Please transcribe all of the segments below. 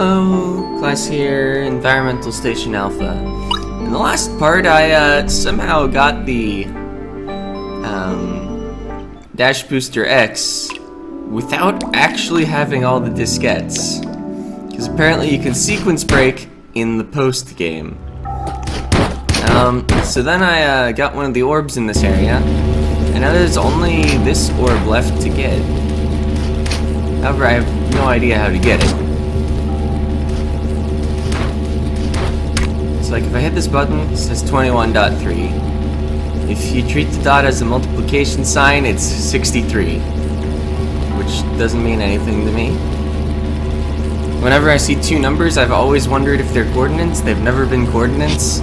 Hello, class here, Environmental Station Alpha. In the last part, I somehow got the Dash Booster X without actually having all the diskettes. Because apparently you can sequence break in the post game. So then I got one of the orbs in this area, and now there's only this orb left to get. However, I have no idea how to get it. So like if I hit this button, it says 21.3. If you treat the dot as a multiplication sign, it's 63. Which doesn't mean anything to me. Whenever I see two numbers, I've always wondered if they're coordinates. They've never been coordinates.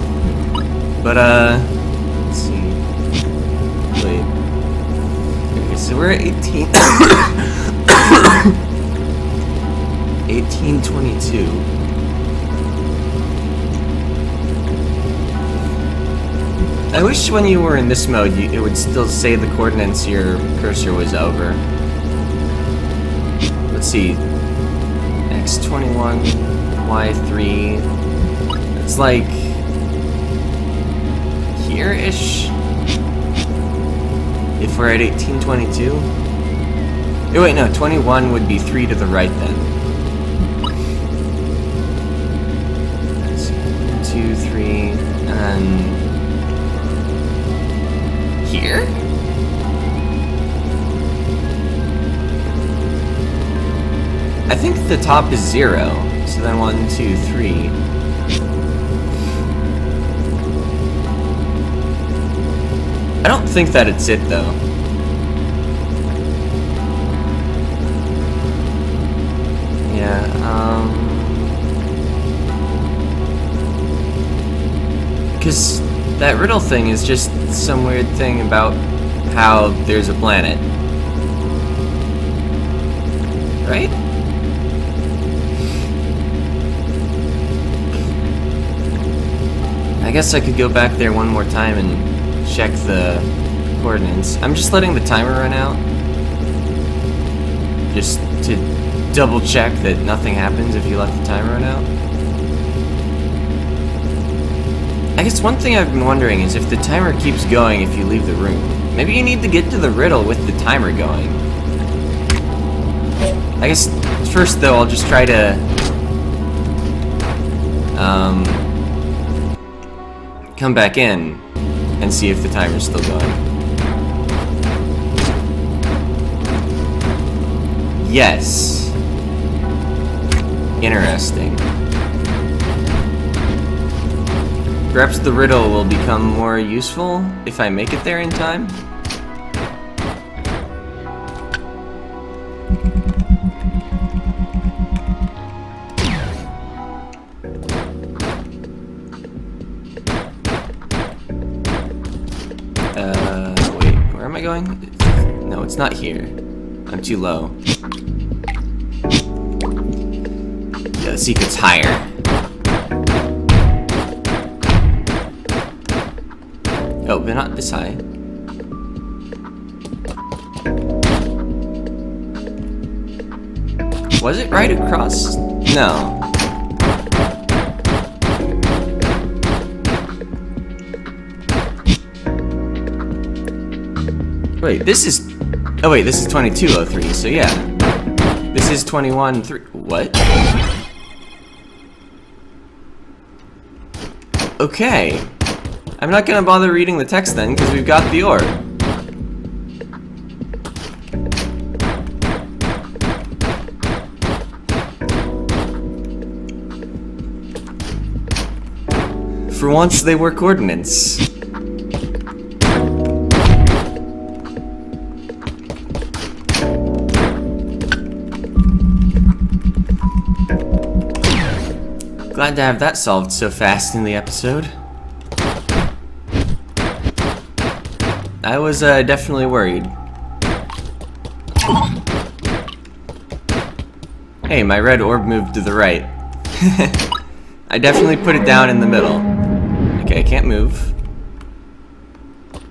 But, let's see. Wait. Okay, so we're at 18. 1822. I wish when you were in this mode, it would still say the coordinates your cursor was over. Let's see. X21, Y3. It's like here-ish. If we're at 1822. Oh wait, no, 21 would be 3 to the right then. 2, 3, and here? I think the top is 0, so then 1, 2, 3. I don't think that it's it though. Yeah, because that riddle thing is just some weird thing about how there's a planet. Right? I guess I could go back there one more time and check the coordinates. I'm just letting the timer run out. Just to double check that nothing happens if you let the timer run out. I guess one thing I've been wondering is if the timer keeps going if you leave the room. Maybe you need to get to the riddle with the timer going. I guess first though I'll just try to come back in and see if the timer's still going. Yes. Interesting. Perhaps the riddle will become more useful if I make it there in time? Wait, where am I going? No, it's not here. I'm too low. Yeah, the secret's higher. Oh, but not this high. Was it right across? No. Wait, this is... Oh wait, this is 2203, so yeah. This is 21-3... What? Okay. I'm not gonna bother reading the text then, because we've got the orb. For once, they were coordinates. Glad to have that solved so fast in the episode. I was definitely worried. Hey, my red orb moved to the right. I definitely put it down in the middle. Okay, I can't move.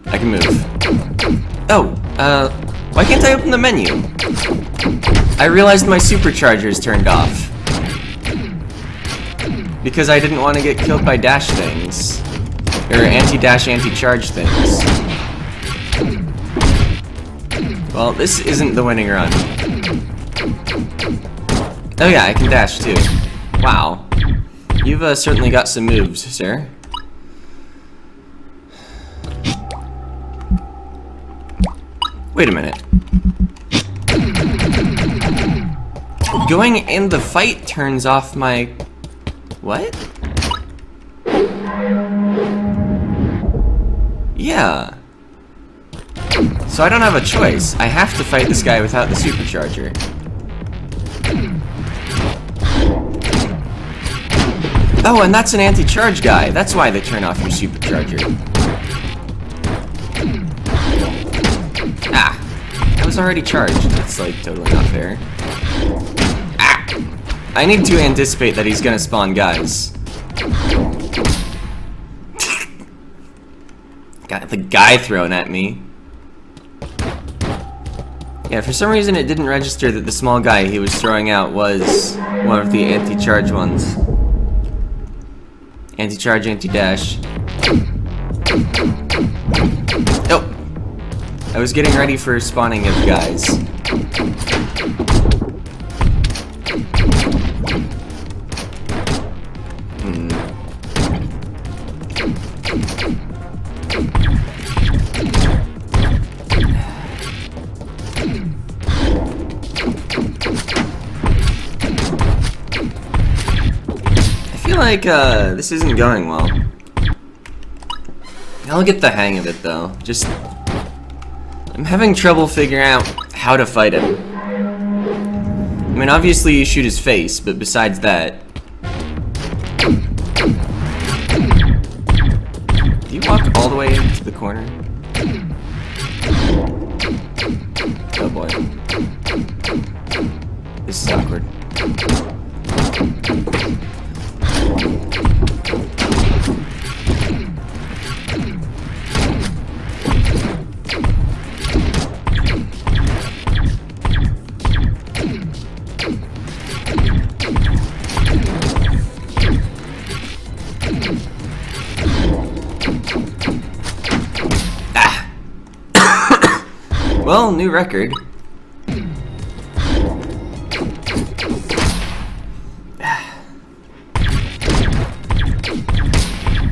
I can move. Oh, why can't I open the menu? I realized my supercharger's turned off. because I didn't want to get killed by dash things. Or anti-dash, anti-charge things. Well, this isn't the winning run. Oh yeah, I can dash too. Wow. You've certainly got some moves, sir. Wait a minute. Going in the fight turns off my... What? Yeah. So I don't have a choice. I have to fight this guy without the supercharger. Oh, and that's an anti-charge guy. That's why they turn off your supercharger. Ah. I was already charged. That's like totally not fair. Ah. I need to anticipate that he's gonna spawn guys. Got the guy thrown at me. Yeah, for some reason it didn't register that the small guy he was throwing out was one of the anti-charge ones. Anti-charge, anti-dash. Oh! I was getting ready for spawning of guys. I feel like this isn't going well. I'll get the hang of it though. Just I'm having trouble figuring out how to fight him. I mean, obviously you shoot his face, but besides that, do you walk all the way to the corner? Oh boy, this is awkward. Well, new record.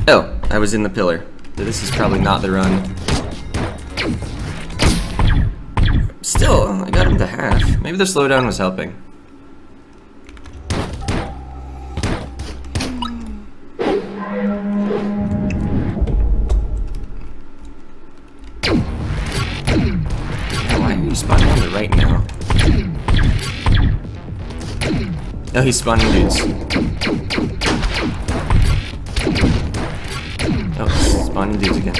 Oh, I was in the pillar. This is probably not the run. Still, I got him to half. Maybe the slowdown was helping. Spawning on the right now. Oh, he's spawning dudes. Oh, spawning dudes again.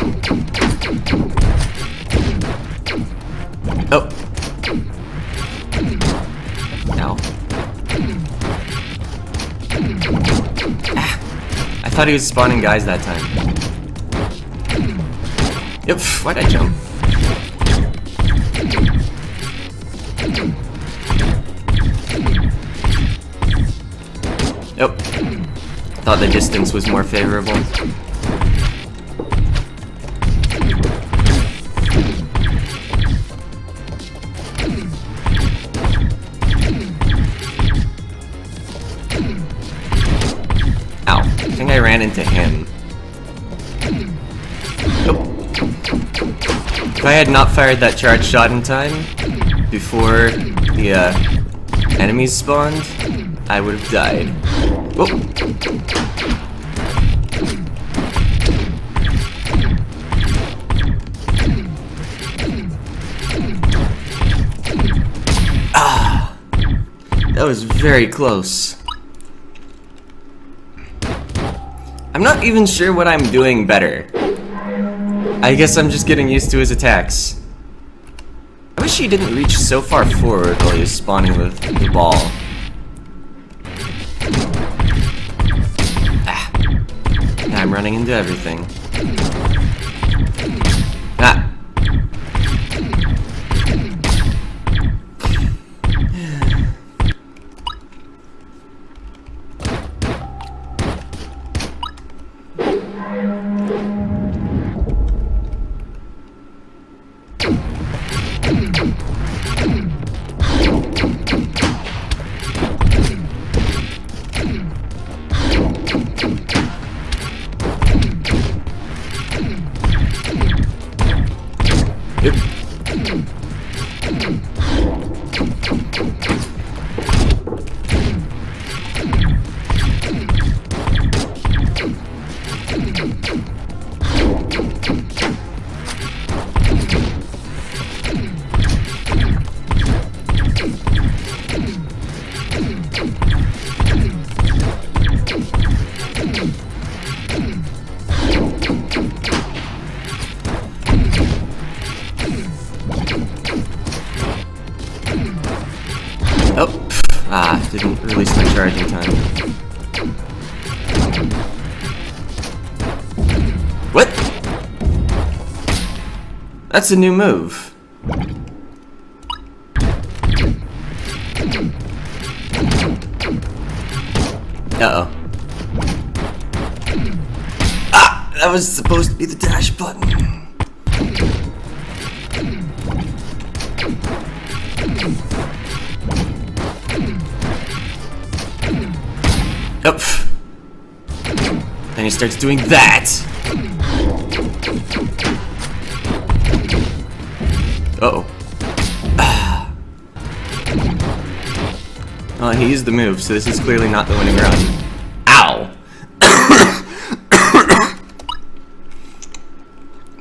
Oh. Ow. Ah. I thought he was spawning guys that time. Yep, why'd I jump? Nope. Thought the distance was more favorable. Ow. I think I ran into him. Nope. If I had not fired that charge shot in time before the enemies spawned, I would have died. Whoa. Ah, that was very close. I'm not even sure what I'm doing better. I guess I'm just getting used to his attacks. I wish he didn't reach so far forward while he was spawning with the ball. I'm running into everything. Ah. Didn't release my charge in time. What? That's a new move. Uh-oh. Ah! That was supposed to be the dash button. Oh. Then he starts doing that. Uh-oh. Oh, he used the move, so this is clearly not the winning run. Ow!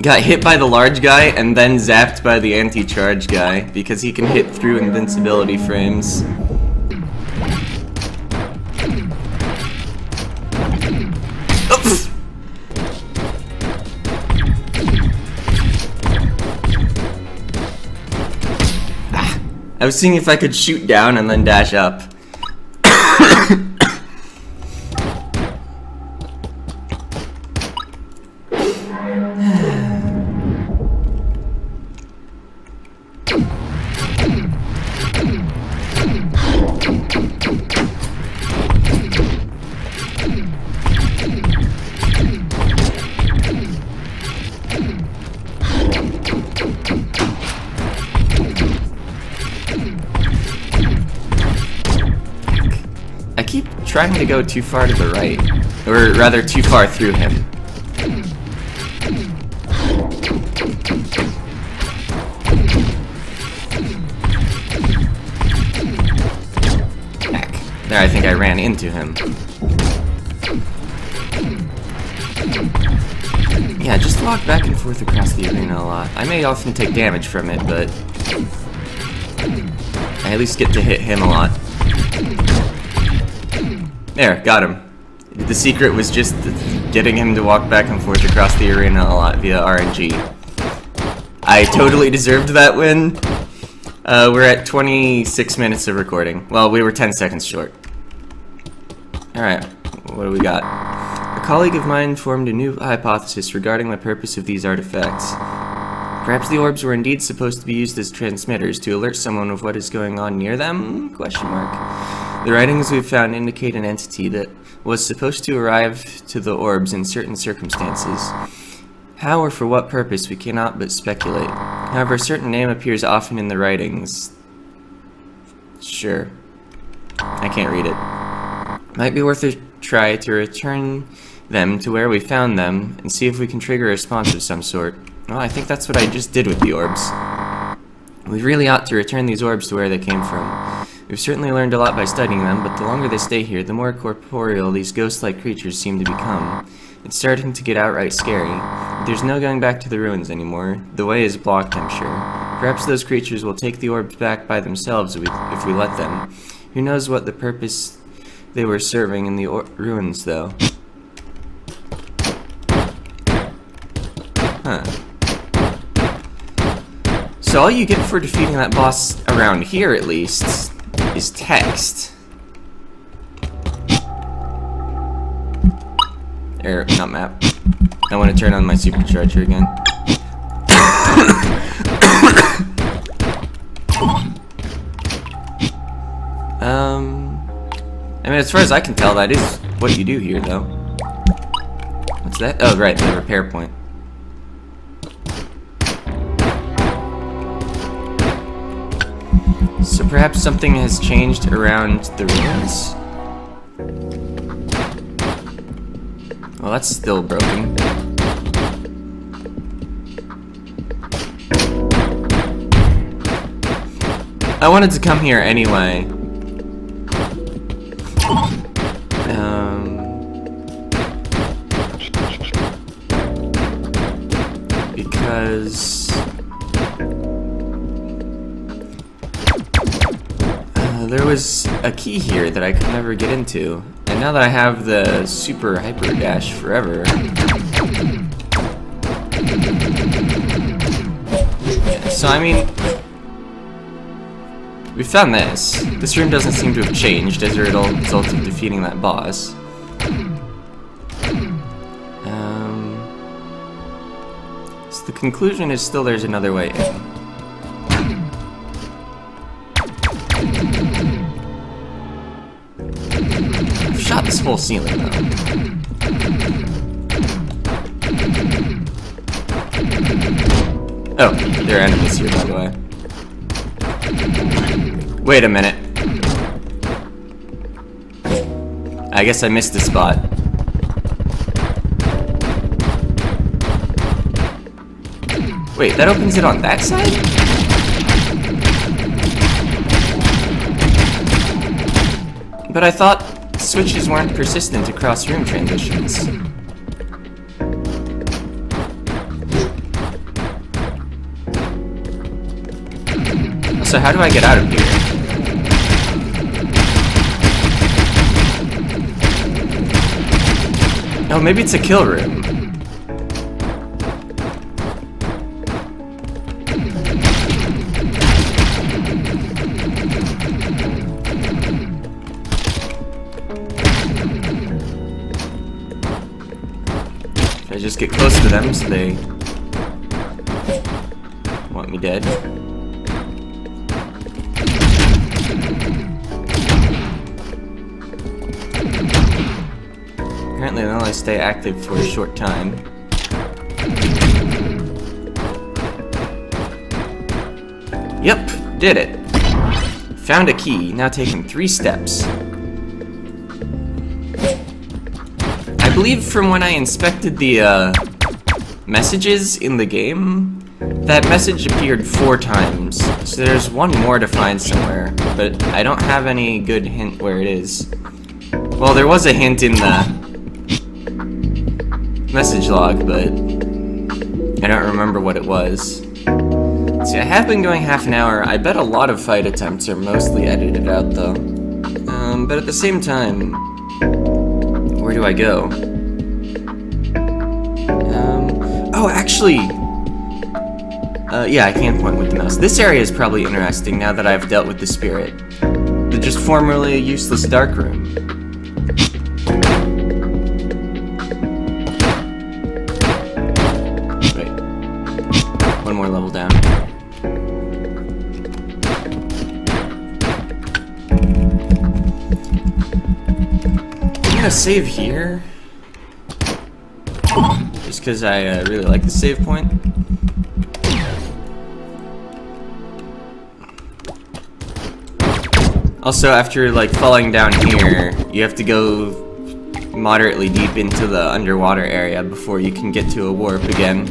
Got hit by the large guy and then zapped by the anti-charge guy because he can hit through invincibility frames. Oops. I was seeing if I could shoot down and then dash up. I keep trying to go too far to the right, or rather too far through him. Heck, there I think I ran into him. Yeah, just walk back and forth across the arena a lot. I may often take damage from it, but I at least get to hit him a lot. There, got him. The secret was just getting him to walk back and forth across the arena a lot via RNG. I totally deserved that win. We're at 26 minutes of recording. Well, we were 10 seconds short. Alright, what do we got? A colleague of mine formed a new hypothesis regarding the purpose of these artifacts. Perhaps the orbs were indeed supposed to be used as transmitters to alert someone of what is going on near them? Question mark. The writings we've found indicate an entity that was supposed to arrive to the orbs in certain circumstances. How or for what purpose we cannot but speculate. However, a certain name appears often in the writings. Sure. I can't read it. Might be worth a try to return them to where we found them and see if we can trigger a response of some sort. Well, I think that's what I just did with the orbs. We really ought to return these orbs to where they came from. We've certainly learned a lot by studying them, but the longer they stay here, the more corporeal these ghost-like creatures seem to become. It's starting to get outright scary. But there's no going back to the ruins anymore. The way is blocked, I'm sure. Perhaps those creatures will take the orbs back by themselves if we let them. Who knows what the purpose they were serving in the ruins, though. Huh. So all you get for defeating that boss around here, at least, is text. Not map. I want to turn on my supercharger again. I mean, as far as I can tell, that is what you do here, though. What's that? Oh, right, the repair point. So perhaps something has changed around the ruins? Well, that's still broken. I wanted to come here anyway. Because there was a key here that I could never get into, and now that I have the super hyper dash forever, yeah, so I mean, we found this. This room doesn't seem to have changed as a result of defeating that boss. So the conclusion is still there's another way in. I've shot this whole ceiling though. Oh, there are enemies here, by the way. Wait a minute. I guess I missed a spot. Wait, that opens it on that side? But I thought switches weren't persistent across room transitions. So how do I get out of here? Oh, maybe it's a kill room. I just get close to them so they want me dead. Apparently they only stay active for a short time. Yep, did it. Found a key, now taking 3 steps. I believe from when I inspected the messages in the game, that message appeared 4 times. So there's one more to find somewhere, but I don't have any good hint where it is. Well, there was a hint in the message log, but I don't remember what it was. See, I have been going half an hour. I bet a lot of fight attempts are mostly edited out, though. But at the same time, where do I go? Oh, actually, yeah, I can point with the mouse. This area is probably interesting now that I've dealt with the spirit. The just formerly useless dark room. Wait. One more level down. I'm gonna save here. Just because I really like the save point. Also, after like falling down here, you have to go moderately deep into the underwater area before you can get to a warp again.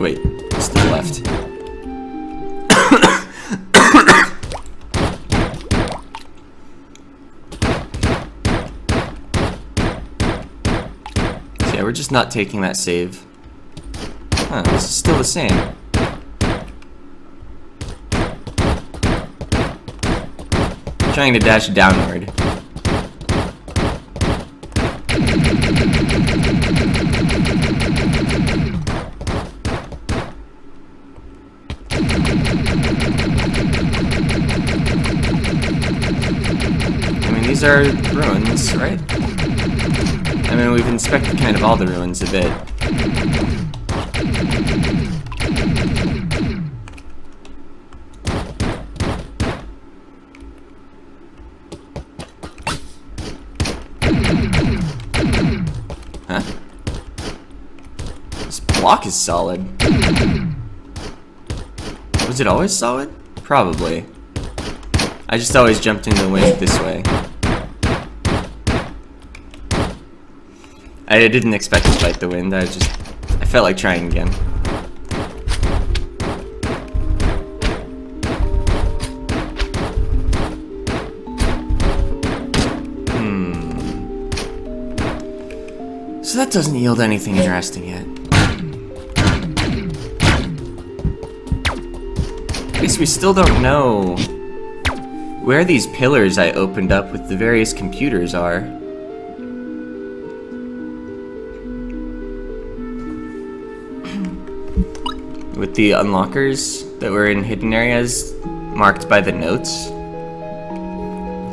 Wait, it's to the left. Yeah, we're just not taking that save. Huh, this is still the same. Trying to dash downward. I mean, these are ruins, right? I mean, we've inspected kind of all the ruins a bit. This block is solid. Was it always solid? Probably. I just always jumped into the wind this way. I didn't expect to fight the wind, I felt like trying again. So that doesn't yield anything interesting yet. I guess we still don't know where these pillars I opened up with the various computers are. With the unlockers that were in hidden areas marked by the notes.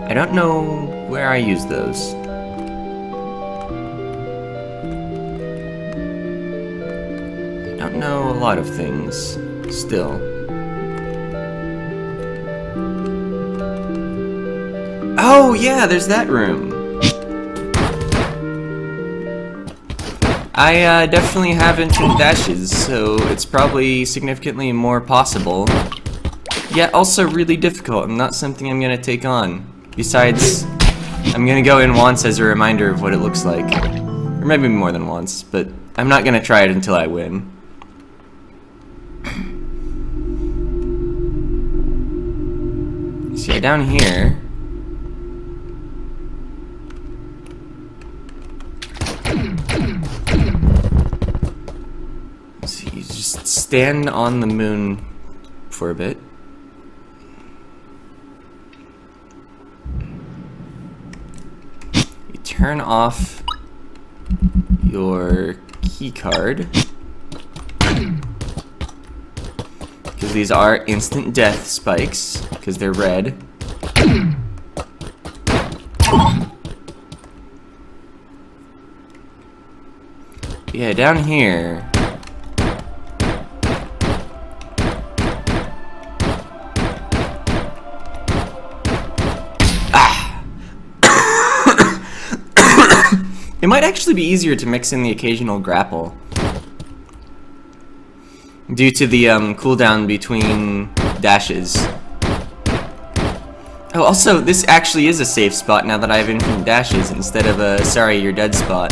I don't know where I use those. I don't know a lot of things still. Oh yeah, there's that room. I definitely have infinite dashes, so it's probably significantly more possible, yet also really difficult and not something I'm gonna take on. Besides, I'm gonna go in once as a reminder of what it looks like. Or maybe more than once, but I'm not gonna try it until I win. So yeah, down here... So you just stand on the moon for a bit. You turn off your key card, because these are instant death spikes, because they're red. Yeah, down here. It might actually be easier to mix in the occasional grapple, due to the cooldown between dashes. Oh, also, this actually is a safe spot now that I have infinite dashes instead of a sorry you're dead spot.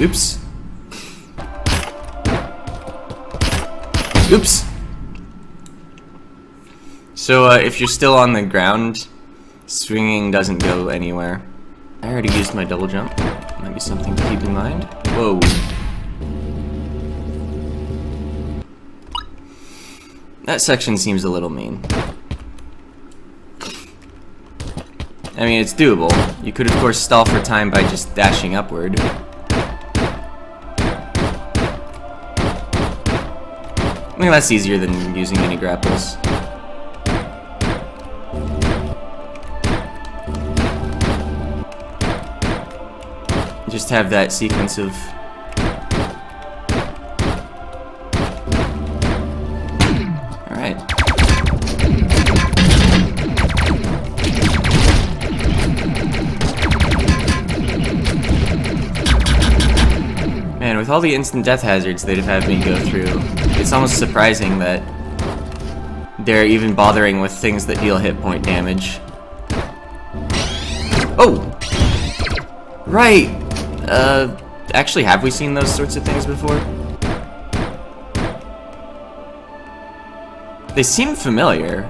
Oops. Oops. So, if you're still on the ground, swinging doesn't go anywhere. I already used my double jump. Might be something to keep in mind. Whoa. That section seems a little mean. I mean, it's doable. You could, of course, stall for time by just dashing upward. I think that's easier than using any grapples. Just have that sequence of... Alright. Man, with all the instant death hazards they'd have had me go through, it's almost surprising that they're even bothering with things that deal hit point damage. Oh! Right! Actually, have we seen those sorts of things before? They seem familiar.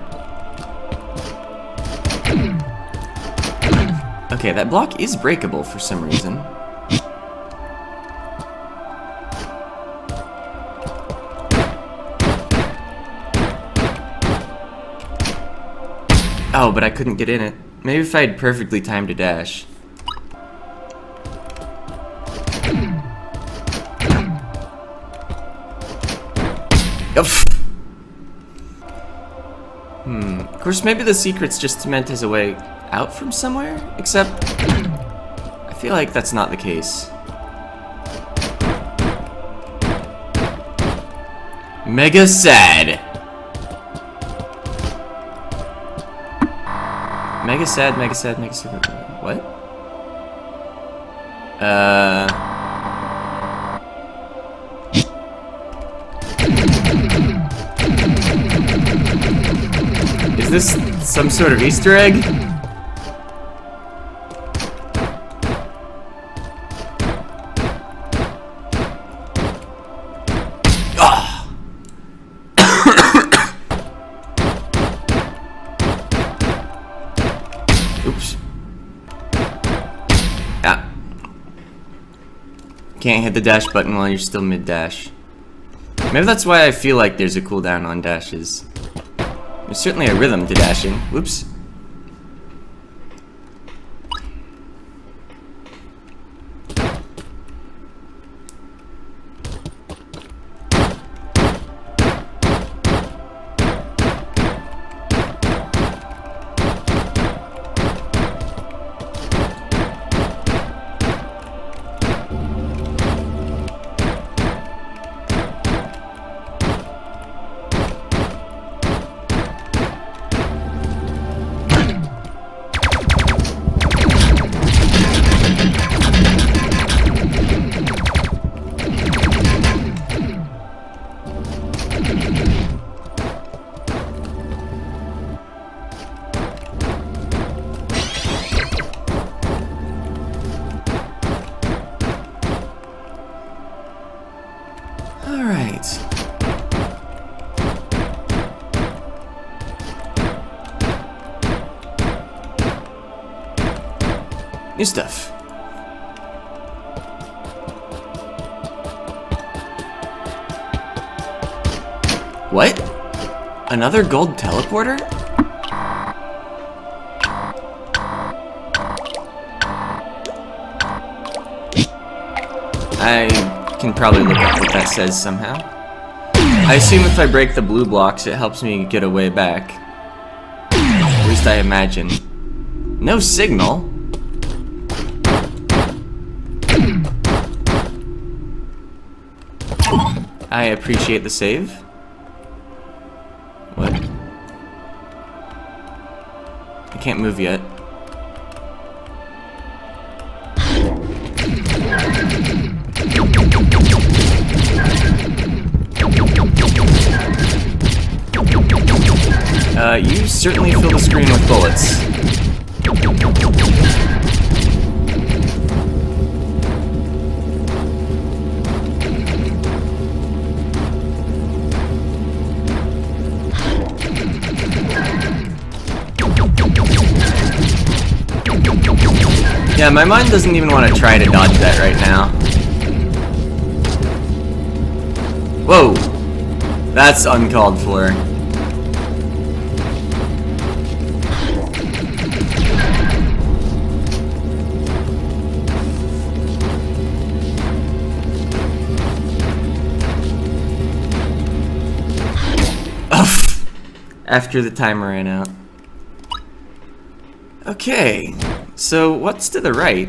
Okay, that block is breakable for some reason. Oh, but I couldn't get in it. Maybe if I had perfectly timed a dash. Of course, maybe the secret's just meant as a way out from somewhere? Except, I feel like that's not the case. Mega sad. Mega sad, mega sad, mega sad. What? Is this some sort of Easter egg? Oops. Ah. Can't hit the dash button while you're still mid-dash. Maybe that's why I feel like there's a cooldown on dashes. There's certainly a rhythm to dashing. Whoops. Alright. New stuff. What? Another gold teleporter? I can probably look up what that says somehow. I assume if I break the blue blocks, it helps me get a way back. At least I imagine. No signal? I appreciate the save. What? I can't move yet. You certainly fill the screen with bullets. Yeah, my mind doesn't even want to try to dodge that right now. Whoa! That's uncalled for. After the timer ran out. Okay, so what's to the right?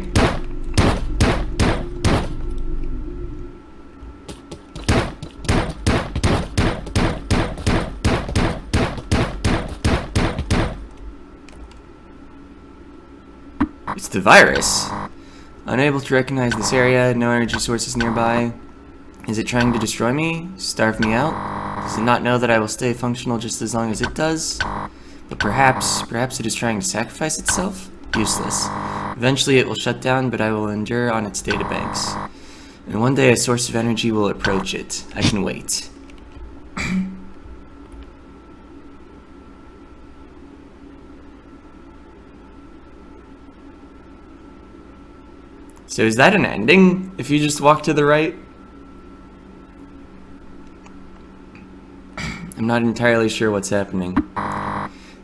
It's the virus. Unable to recognize this area, no energy sources nearby. Is it trying to destroy me? Starve me out? Does it not know that I will stay functional just as long as it does? But perhaps it is trying to sacrifice itself? Useless. Eventually it will shut down, but I will endure on its data banks. And one day a source of energy will approach it. I can wait. So is that an ending, if you just walk to the right? I'm not entirely sure what's happening.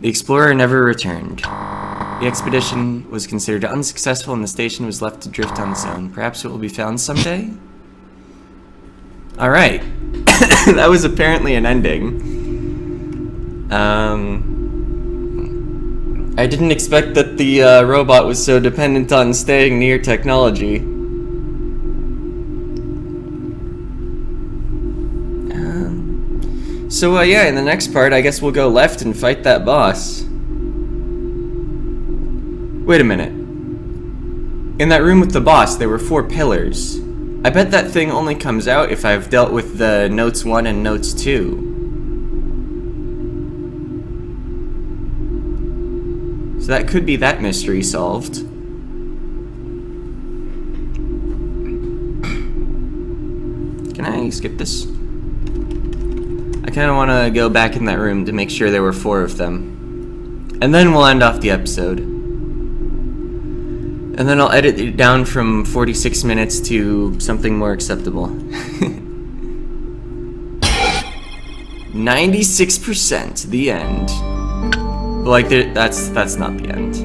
The explorer never returned. The expedition was considered unsuccessful and the station was left to drift on its own. Perhaps it will be found someday? Alright. That was apparently an ending. I didn't expect that the robot was so dependent on staying near technology. So yeah, in the next part, I guess we'll go left and fight that boss. Wait a minute. In that room with the boss, there were 4 pillars. I bet that thing only comes out if I've dealt with the Notes 1 and Notes 2. So that could be that mystery solved. Can I skip this? I kind of want to go back in that room to make sure there were 4 of them. And then we'll end off the episode. And then I'll edit it down from 46 minutes to something more acceptable. 96%, the end. But like, that's not the end.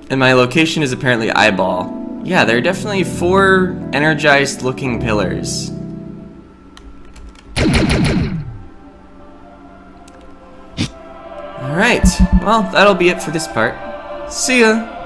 And my location is apparently Eyeball. Yeah, there are definitely 4 energized looking pillars. Alright, well, that'll be it for this part. See ya!